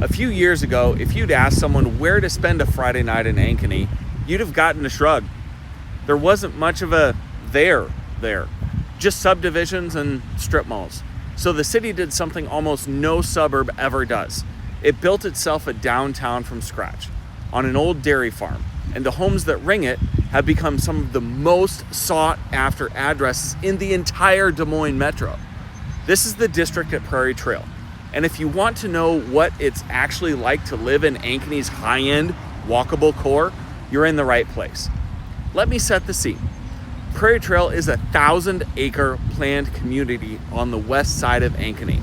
A few years ago, if you'd asked someone where to spend a Friday night in Ankeny, you'd have gotten a shrug. There wasn't much of a there, just subdivisions and strip malls. So the city did something almost no suburb ever does. It built itself a downtown from scratch on an old dairy farm, and the homes that ring it have become some of the most sought after addresses in the entire Des Moines metro. This is the district at Prairie Trail. And if you want to know what it's actually like to live in Ankeny's high-end, walkable core, you're in the right place. Let me set the scene. Prairie Trail is a 1,000-acre planned community on the west side of Ankeny,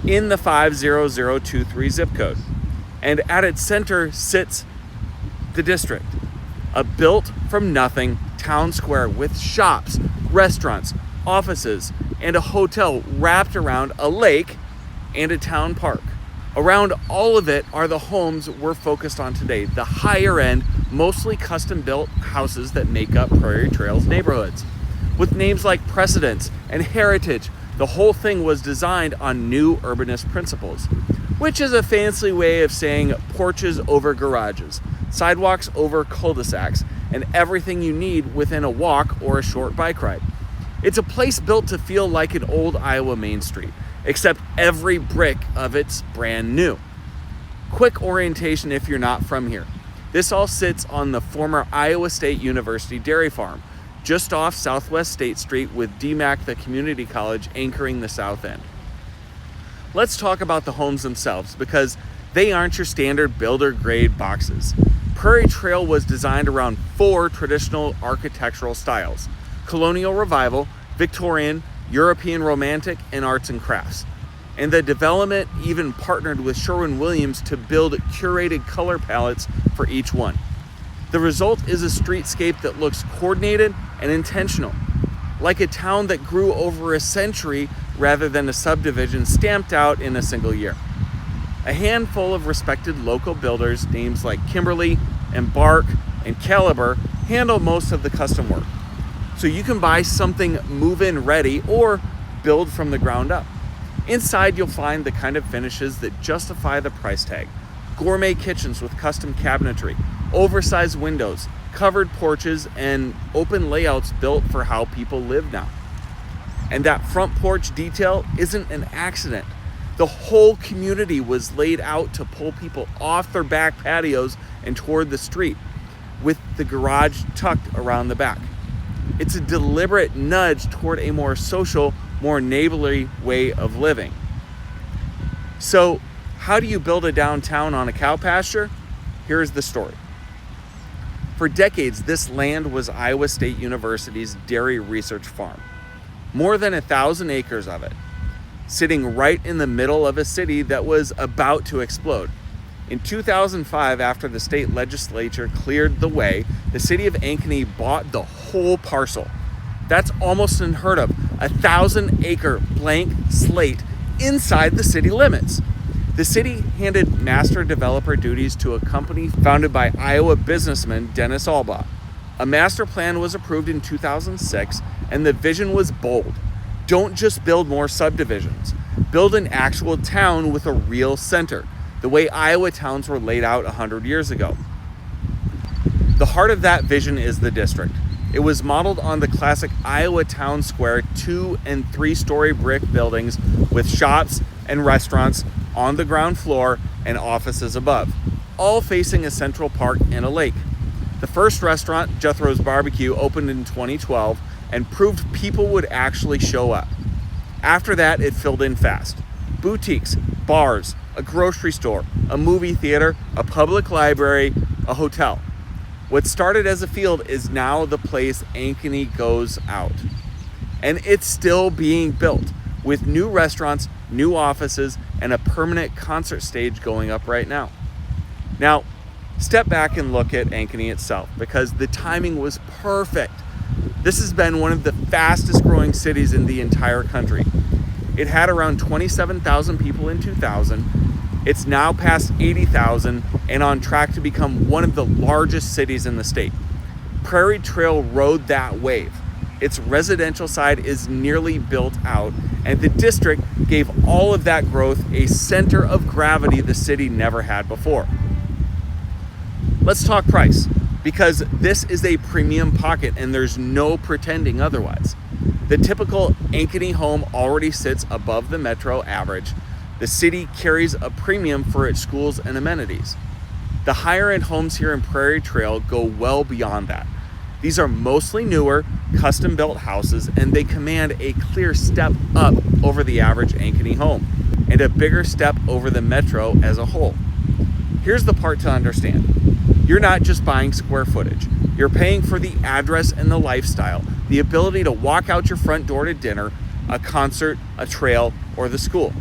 in the 50023 zip code. And at its center sits the district, a built-from-nothing town square with shops, restaurants, offices, and a hotel wrapped around a lake and a town park. Around all of it are the homes we're focused on today, the higher end, mostly custom built houses that make up Prairie Trail's neighborhoods. With names like Precedence and Heritage, the whole thing was designed on new urbanist principles, which is a fancy way of saying porches over garages, sidewalks over cul-de-sacs, and everything you need within a walk or a short bike ride. It's a place built to feel like an old Iowa Main Street, except every brick of it's brand new. Quick orientation if you're not from here. This all sits on the former Iowa State University dairy farm, just off Southwest State Street, with DMAC, the community college, anchoring the south end. Let's talk about the homes themselves, because they aren't your standard builder grade boxes. Prairie Trail was designed around 4 traditional architectural styles: Colonial Revival, Victorian, European Romantic, and Arts and Crafts. And the development even partnered with Sherwin-Williams to build curated color palettes for each one. The result is a streetscape that looks coordinated and intentional, like a town that grew over a century rather than a subdivision stamped out in a single year. A handful of respected local builders, names like Kimberly and Bark and Caliber, handle most of the custom work. So you can buy something move-in ready or build from the ground up. Inside, you'll find the kind of finishes that justify the price tag: gourmet kitchens with custom cabinetry, oversized windows, covered porches, and open layouts built for how people live now. And that front porch detail isn't an accident. The whole community was laid out to pull people off their back patios and toward the street, with the garage tucked around the back. It's a deliberate nudge toward a more social, more neighborly way of living. So, how do you build a downtown on a cow pasture? Here's the story. For decades, this land was Iowa State University's dairy research farm. More than 1,000 acres of it, sitting right in the middle of a city that was about to explode. In 2005, after the state legislature cleared the way, the city of Ankeny bought the whole parcel. That's almost unheard of, 1,000-acre blank slate inside the city limits. The city handed master developer duties to a company founded by Iowa businessman Dennis Albaugh. A master plan was approved in 2006, and the vision was bold. Don't just build more subdivisions. Build an actual town with a real center, the way Iowa towns were laid out 100 years ago. The heart of that vision is the district. It was modeled on the classic Iowa town square 2- and 3-story brick buildings with shops and restaurants on the ground floor and offices above, all facing a central park and a lake. The first restaurant, Jethro's Barbecue, opened in 2012 and proved people would actually show up. After that, it filled in fast. Boutiques, bars, a grocery store, a movie theater, a public library, a hotel. What started as a field is now the place Ankeny goes out. And it's still being built, with new restaurants, new offices, and a permanent concert stage going up right now. Now, step back and look at Ankeny itself, because the timing was perfect. This has been one of the fastest growing cities in the entire country. It had around 27,000 people in 2000. It's now past 80,000 and on track to become one of the largest cities in the state. Prairie Trail rode that wave. Its residential side is nearly built out, and the district gave all of that growth a center of gravity the city never had before. Let's talk price, because this is a premium pocket and there's no pretending otherwise. The typical Ankeny home already sits above the metro average. The city carries a premium for its schools and amenities. The higher-end homes here in Prairie Trail go well beyond that. These are mostly newer, custom-built houses, and they command a clear step up over the average Ankeny home, and a bigger step over the metro as a whole. Here's the part to understand. You're not just buying square footage. You're paying for the address and the lifestyle, the ability to walk out your front door to dinner, a concert, a trail, or the school.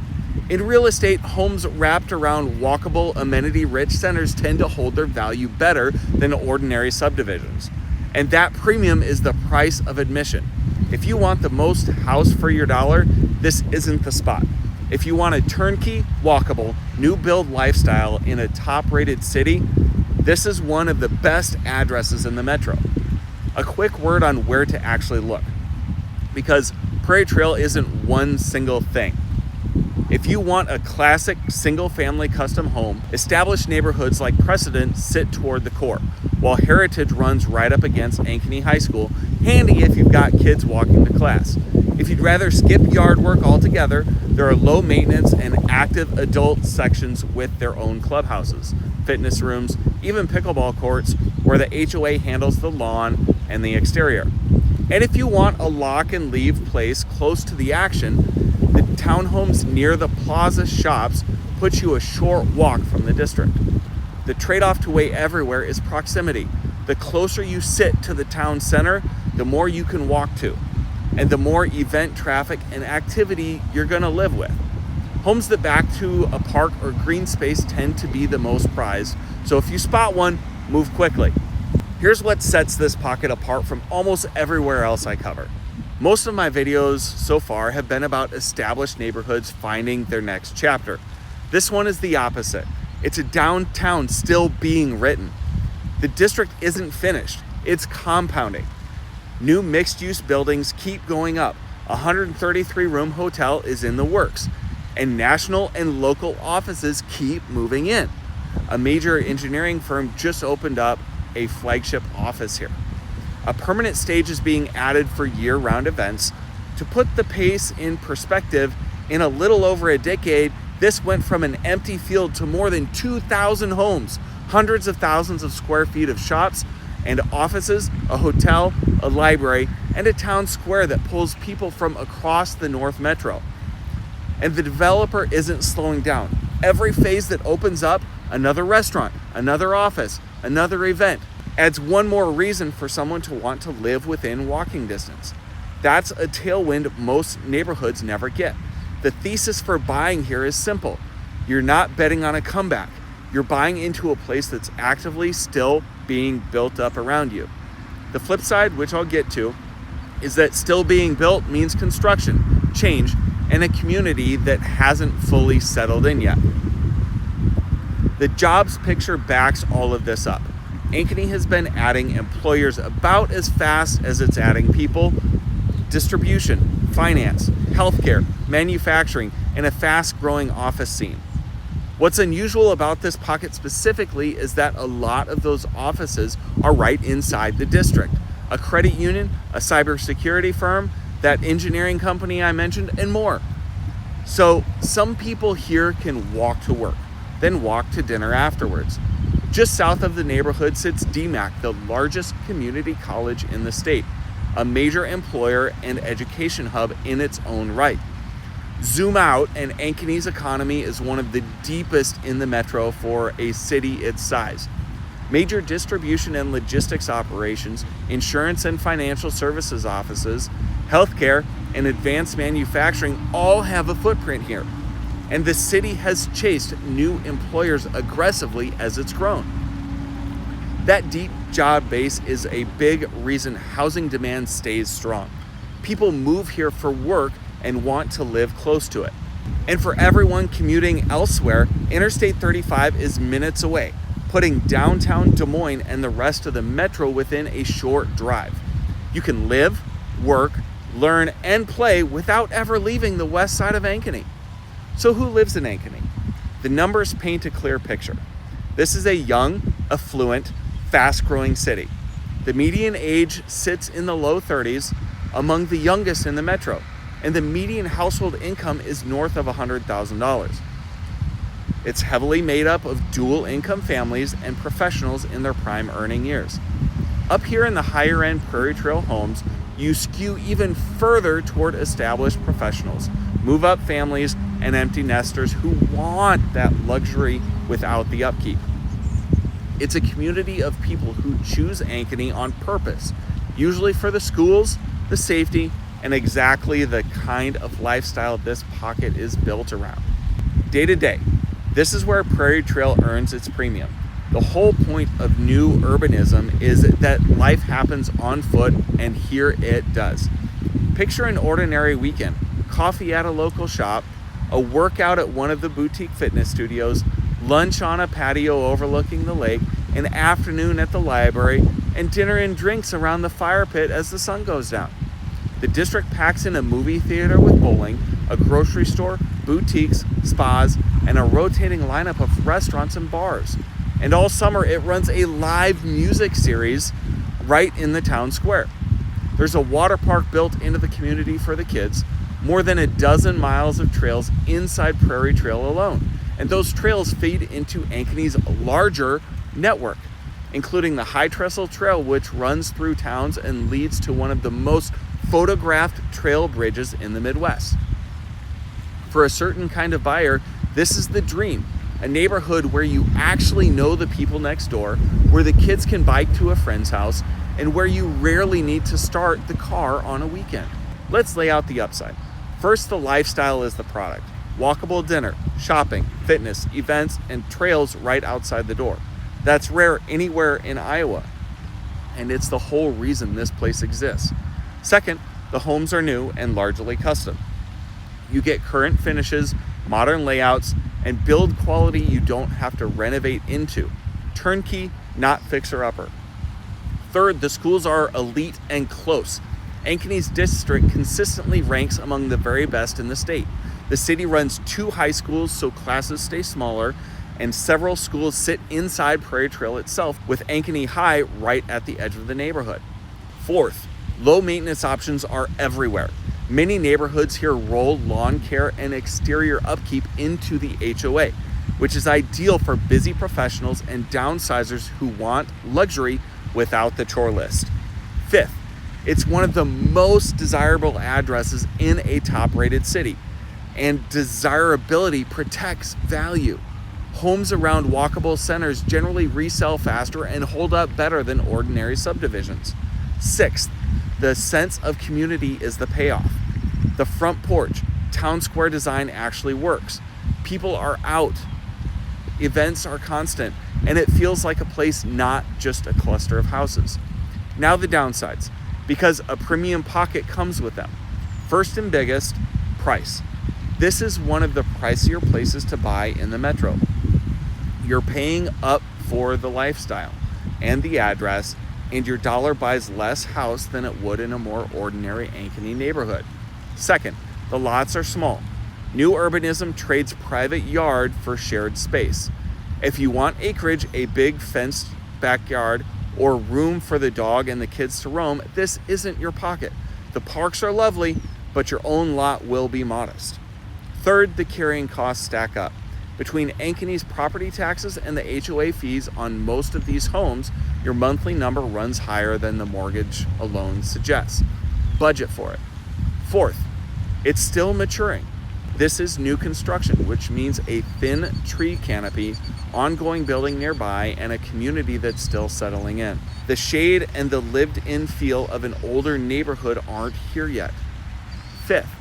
In real estate, homes wrapped around walkable, amenity-rich centers tend to hold their value better than ordinary subdivisions. And that premium is the price of admission. If you want the most house for your dollar, this isn't the spot. If you want a turnkey, walkable, new build lifestyle in a top-rated city, this is one of the best addresses in the metro. A quick word on where to actually look, because Prairie Trail isn't one single thing. If you want a classic single-family custom home, established neighborhoods like Precedent sit toward the core, while Heritage runs right up against Ankeny High School, handy if you've got kids walking to class. If you'd rather skip yard work altogether, there are low maintenance and active adult sections with their own clubhouses, fitness rooms, even pickleball courts where the HOA handles the lawn and the exterior. And if you want a lock and leave place close to the action, the townhomes near the plaza shops put you a short walk from the district. The trade-off to weigh everywhere is proximity. The closer you sit to the town center, the more you can walk to, and the more event traffic and activity you're gonna live with. Homes that back to a park or green space tend to be the most prized, so if you spot one, move quickly. Here's what sets this pocket apart from almost everywhere else I cover. Most of my videos so far have been about established neighborhoods finding their next chapter. This one is the opposite. It's a downtown still being written. The district isn't finished, it's compounding. New mixed-use buildings keep going up. A 133-room hotel is in the works, and national and local offices keep moving in. A major engineering firm just opened up a flagship office here. A permanent stage is being added for year-round events. To put the pace in perspective, in a little over a decade, this went from an empty field to more than 2,000 homes, hundreds of thousands of square feet of shops and offices, a hotel, a library, and a town square that pulls people from across the North Metro. And the developer isn't slowing down. Every phase that opens up, another restaurant, another office, another event, adds one more reason for someone to want to live within walking distance. That's a tailwind most neighborhoods never get. The thesis for buying here is simple. You're not betting on a comeback. You're buying into a place that's actively still being built up around you. The flip side, which I'll get to, is that still being built means construction, change, and a community that hasn't fully settled in yet. The jobs picture backs all of this up. Ankeny has been adding employers about as fast as it's adding people. Distribution, finance, healthcare, manufacturing, and a fast-growing office scene. What's unusual about this pocket specifically is that a lot of those offices are right inside the district. A credit union, a cybersecurity firm, that engineering company I mentioned, and more. So some people here can walk to work, then walk to dinner afterwards. Just south of the neighborhood sits DMAC, the largest community college in the state, a major employer and education hub in its own right. Zoom out, and Ankeny's economy is one of the deepest in the metro for a city its size. Major distribution and logistics operations, insurance and financial services offices, healthcare, and advanced manufacturing all have a footprint here. And the city has chased new employers aggressively as it's grown. That deep job base is a big reason housing demand stays strong. People move here for work and want to live close to it. And for everyone commuting elsewhere, Interstate 35 is minutes away, putting downtown Des Moines and the rest of the metro within a short drive. You can live, work, learn, and play without ever leaving the west side of Ankeny. So who lives in Ankeny? The numbers paint a clear picture. This is a young, affluent, fast-growing city. The median age sits in the low 30s, among the youngest in the metro, and the median household income is north of $100,000. It's heavily made up of dual-income families and professionals in their prime earning years. Up here in the higher-end Prairie Trail homes, you skew even further toward established professionals, move-up families, and empty nesters who want that luxury without the upkeep. It's a community of people who choose Ankeny on purpose, usually for the schools, the safety, and exactly the kind of lifestyle this pocket is built around. Day to day, this is where Prairie Trail earns its premium. The whole point of new urbanism is that life happens on foot, and here it does. Picture an ordinary weekend: coffee at a local shop, a workout at one of the boutique fitness studios, lunch on a patio overlooking the lake, an afternoon at the library, and dinner and drinks around the fire pit as the sun goes down. The district packs in a movie theater with bowling, a grocery store, boutiques, spas, and a rotating lineup of restaurants and bars. And all summer it runs a live music series right in the town square. There's a water park built into the community for the kids, more than a dozen miles of trails inside Prairie Trail alone. And those trails feed into Ankeny's larger network, including the High Trestle Trail, which runs through towns and leads to one of the most photographed trail bridges in the Midwest. For a certain kind of buyer, this is the dream. A neighborhood where you actually know the people next door, where the kids can bike to a friend's house, and where you rarely need to start the car on a weekend. Let's lay out the upside. First, the lifestyle is the product. Walkable dinner, shopping, fitness, events, and trails right outside the door. That's rare anywhere in Iowa, and it's the whole reason this place exists. Second, the homes are new and largely custom. You get current finishes, modern layouts, and build quality you don't have to renovate into. Turnkey, not fixer-upper. Third, the schools are elite and close. Ankeny's district consistently ranks among the very best in the state. The city runs 2 high schools, so classes stay smaller, and several schools sit inside Prairie Trail itself, with Ankeny High right at the edge of the neighborhood. Fourth, low maintenance options are everywhere. Many neighborhoods here roll lawn care and exterior upkeep into the HOA, which is ideal for busy professionals and downsizers who want luxury without the chore list. Fifth, it's one of the most desirable addresses in a top-rated city, and desirability protects value. Homes around walkable centers generally resell faster and hold up better than ordinary subdivisions. Sixth, the sense of community is the payoff. The front porch, town square design actually works. People are out. Events are constant, and it feels like a place, not just a cluster of houses. Now the downsides, because a premium pocket comes with them. First and biggest, price. This is one of the pricier places to buy in the metro. You're paying up for the lifestyle and the address, and your dollar buys less house than it would in a more ordinary Ankeny neighborhood. Second, the lots are small. New urbanism trades private yard for shared space. If you want acreage, a big fenced backyard, or room for the dog and the kids to roam, this isn't your pocket. The parks are lovely, but your own lot will be modest. Third, the carrying costs stack up. Between Ankeny's property taxes and the HOA fees on most of these homes, your monthly number runs higher than the mortgage alone suggests. Budget for it. Fourth, it's still maturing. This is new construction, which means a thin tree canopy, ongoing building nearby, and a community that's still settling in. The shade and the lived-in feel of an older neighborhood aren't here yet. Fifth,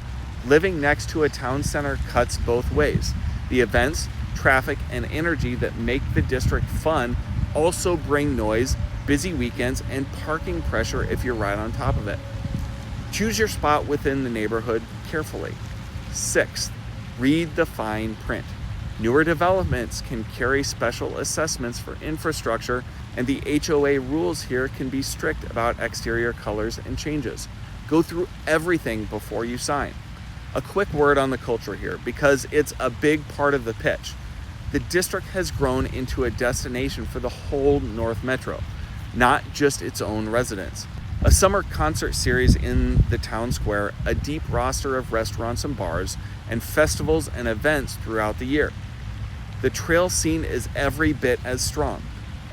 living next to a town center cuts both ways. The events, traffic, and energy that make the district fun also bring noise, busy weekends, and parking pressure if you're right on top of it. Choose your spot within the neighborhood carefully. Sixth, read the fine print. Newer developments can carry special assessments for infrastructure, and the HOA rules here can be strict about exterior colors and changes. Go through everything before you sign. A quick word on the culture here, because it's a big part of the pitch. The district has grown into a destination for the whole North Metro, not just its own residents. A summer concert series in the town square, a deep roster of restaurants and bars, and festivals and events throughout the year. The trail scene is every bit as strong.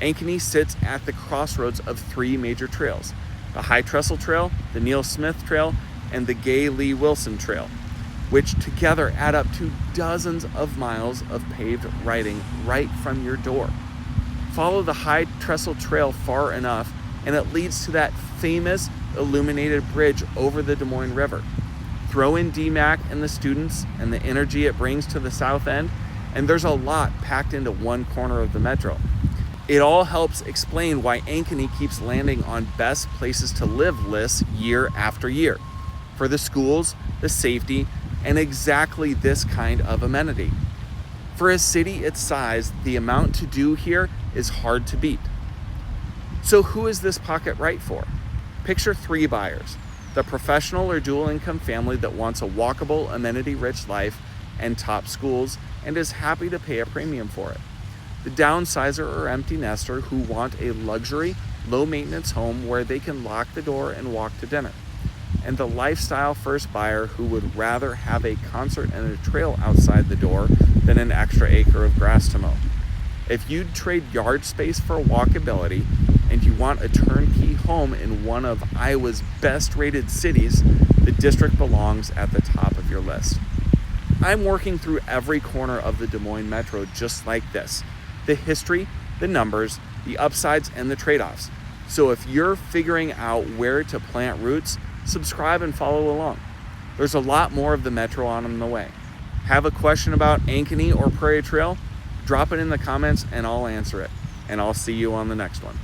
Ankeny sits at the crossroads of 3 major trails: the High Trestle Trail, the Neil Smith Trail, and the Gay Lee Wilson Trail, which together add up to dozens of miles of paved riding right from your door. Follow the High Trestle Trail far enough, and it leads to that famous illuminated bridge over the Des Moines River. Throw in DMAC and the students and the energy it brings to the south end, and there's a lot packed into one corner of the metro. It all helps explain why Ankeny keeps landing on best places to live lists year after year, for the schools, the safety, and exactly this kind of amenity. For a city its size, the amount to do here is hard to beat. So who is this pocket right for? Picture 3 buyers: the professional or dual income family that wants a walkable, amenity-rich life and top schools and is happy to pay a premium for it. The downsizer or empty nester who want a luxury, low-maintenance home where they can lock the door and walk to dinner. And the lifestyle first buyer who would rather have a concert and a trail outside the door than an extra acre of grass to mow. If you'd trade yard space for walkability and you want a turnkey home in one of Iowa's best rated cities, the district belongs at the top of your list. I'm working through every corner of the Des Moines Metro just like this: the history, the numbers, the upsides, and the trade-offs. So if you're figuring out where to plant roots, subscribe and follow along. There's a lot more of the Metro on the way. Have a question about Ankeny or Prairie Trail? Drop it in the comments and I'll answer it. And I'll see you on the next one.